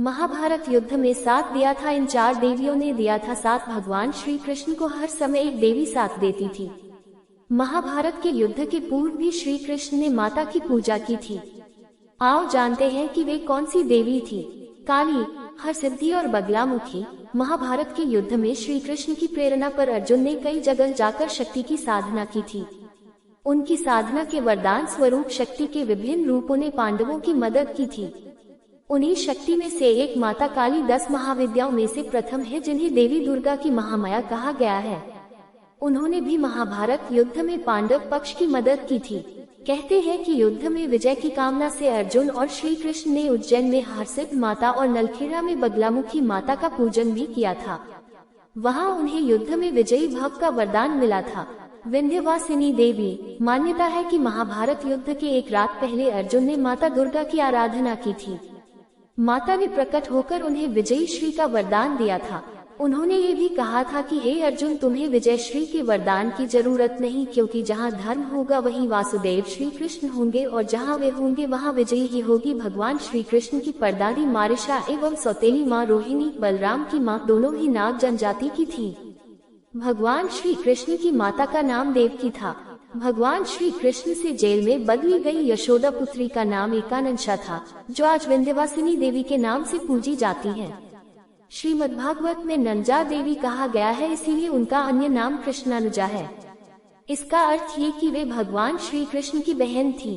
महाभारत युद्ध में साथ दिया था। इन 4 देवियों ने दिया था साथ। भगवान श्री कृष्ण को हर समय एक देवी साथ देती थी। महाभारत के युद्ध के पूर्व भी श्री कृष्ण ने माता की पूजा की थी। आओ जानते हैं कि वे कौन सी देवी थी। काली, हरसिद्धि और बगलामुखी। महाभारत के युद्ध में श्री कृष्ण की प्रेरणा पर अर्जुन ने कई जगह जाकर शक्ति की साधना की थी। उनकी साधना के वरदान स्वरूप शक्ति के विभिन्न रूपों ने पांडवों की मदद की थी। उन्हीं शक्ति में से एक माता काली 10 महाविद्याओं में से प्रथम है, जिन्हें देवी दुर्गा की महामाया कहा गया है। उन्होंने भी महाभारत युद्ध में पांडव पक्ष की मदद की थी। कहते हैं कि युद्ध में विजय की कामना से अर्जुन और श्री कृष्ण ने उज्जैन में हरसिद्ध माता और नलखेड़ा में बगलामुखी माता का पूजन भी किया था। वहां उन्हें युद्ध में विजयी भव का वरदान मिला था। विंध्यवासिनी देवी। मान्यता है कि महाभारत युद्ध के एक रात पहले अर्जुन ने माता दुर्गा की आराधना की थी। माता ने प्रकट होकर उन्हें विजयी श्री का वरदान दिया था। उन्होंने ये भी कहा था कि हे अर्जुन, तुम्हें विजय श्री के वरदान की जरूरत नहीं, क्योंकि जहाँ धर्म होगा वहीं वासुदेव श्री कृष्ण होंगे और जहाँ वे होंगे वहाँ विजयी ही होगी। भगवान श्री कृष्ण की परदादी मारिशा एवं सौतेली माँ रोहिणी बलराम की माँ दोनों ही नाग जनजाति की थी। भगवान श्री कृष्ण की माता का नाम देवकी था। भगवान श्री कृष्ण से जेल में बदली गई यशोदा पुत्री का नाम एकानंशा था, जो आज विंध्यवासिनी देवी के नाम से पूजी जाती है। श्रीमद्भागवत में नंजा देवी कहा गया है, इसीलिए उनका अन्य नाम कृष्णानुजा है। इसका अर्थ ये कि वे भगवान श्री कृष्ण की बहन थी।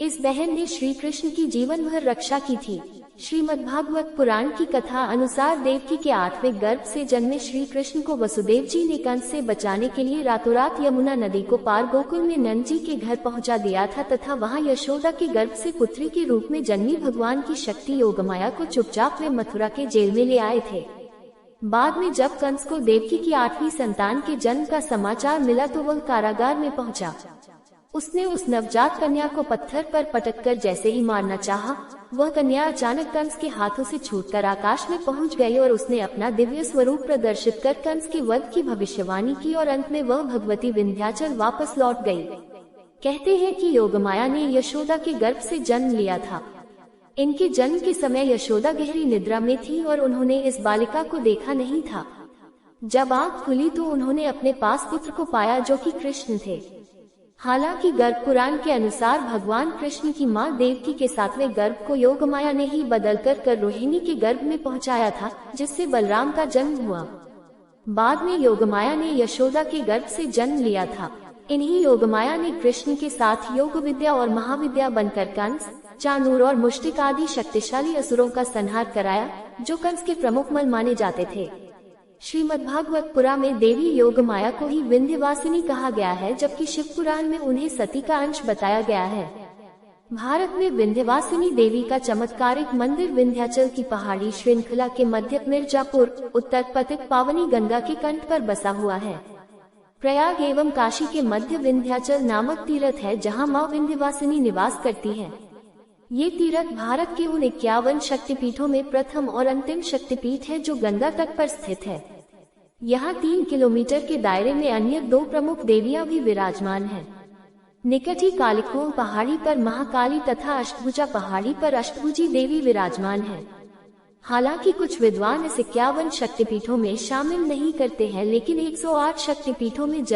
इस बहन ने श्री कृष्ण की जीवन भर रक्षा की थी। श्रीमद्भागवत पुराण की कथा अनुसार देवकी के 8वें गर्भ से जन्मे श्री कृष्ण को वसुदेव जी ने कंस से बचाने के लिए रातों रात यमुना नदी को पार गोकुल में नंद जी के घर पहुंचा दिया था तथा वहां यशोदा के गर्भ से पुत्री के रूप में जन्मी भगवान की शक्ति योगमाया को चुपचाप वे मथुरा के जेल में ले आए थे। बाद में जब कंस को देवकी की 8वीं संतान के जन्म का समाचार मिला तो वह कारागार में पहुंचा। उसने उस नवजात कन्या को पत्थर पर पटककर जैसे ही मारना चाहा, वह कन्या अचानक कंस के हाथों से छूटकर आकाश में पहुंच गई और उसने अपना दिव्य स्वरूप प्रदर्शित कर कंस के वध की भविष्यवाणी की और अंत में वह भगवती विंध्याचल वापस लौट गई। कहते हैं कि योगमाया ने यशोदा के गर्भ से जन्म लिया था। इनके जन्म के समय यशोदा गहरी निद्रा में थी और उन्होंने इस बालिका को देखा नहीं था। जब आँख खुली तो उन्होंने अपने पास पुत्र को पाया, जो कि कृष्ण थे। हालांकि गर्भ पुराण के अनुसार भगवान कृष्ण की मां देवकी के 7वें गर्भ को योगमाया ने ही बदलकर रोहिणी के गर्भ में पहुंचाया था, जिससे बलराम का जन्म हुआ। बाद में योगमाया ने यशोदा के गर्भ से जन्म लिया था। इन्हीं योगमाया ने कृष्ण के साथ योग विद्या और महाविद्या बनकर कंस, चाणूर और मुष्टिक आदि शक्तिशाली असुरों का संहार कराया, जो कंस के प्रमुख मल माने जाते थे। श्रीमद्भागवत पुराण में देवी योगमाया को ही विंध्यवासिनी कहा गया है, जबकि शिव पुराण में उन्हें सती का अंश बताया गया है। भारत में विंध्यवासिनी देवी का चमत्कारिक मंदिर विंध्याचल की पहाड़ी श्रृंखला के मध्य मिर्जापुर, उत्तर पतित पावनी गंगा के कंठ पर बसा हुआ है। प्रयाग एवं काशी के मध्य विंध्याचल नामक तीर्थ है, जहाँ माँ विंध्यवासिनी निवास करती है। ये तीर्थ भारत के उन 51 शक्तिपीठों में प्रथम और अंतिम शक्तिपीठ है, जो गंगा तट पर स्थित है। यहाँ 3 किलोमीटर के दायरे में अन्य 2 प्रमुख देवियां भी विराजमान हैं। निकट ही कालिकोम पहाड़ी पर महाकाली तथा अष्टभुजा पहाड़ी पर अष्टभुजी देवी विराजमान है। हालांकि कुछ विद्वान इस 51 शक्तिपीठों में शामिल नहीं करते हैं, लेकिन 108 शक्तिपीठों में जरूर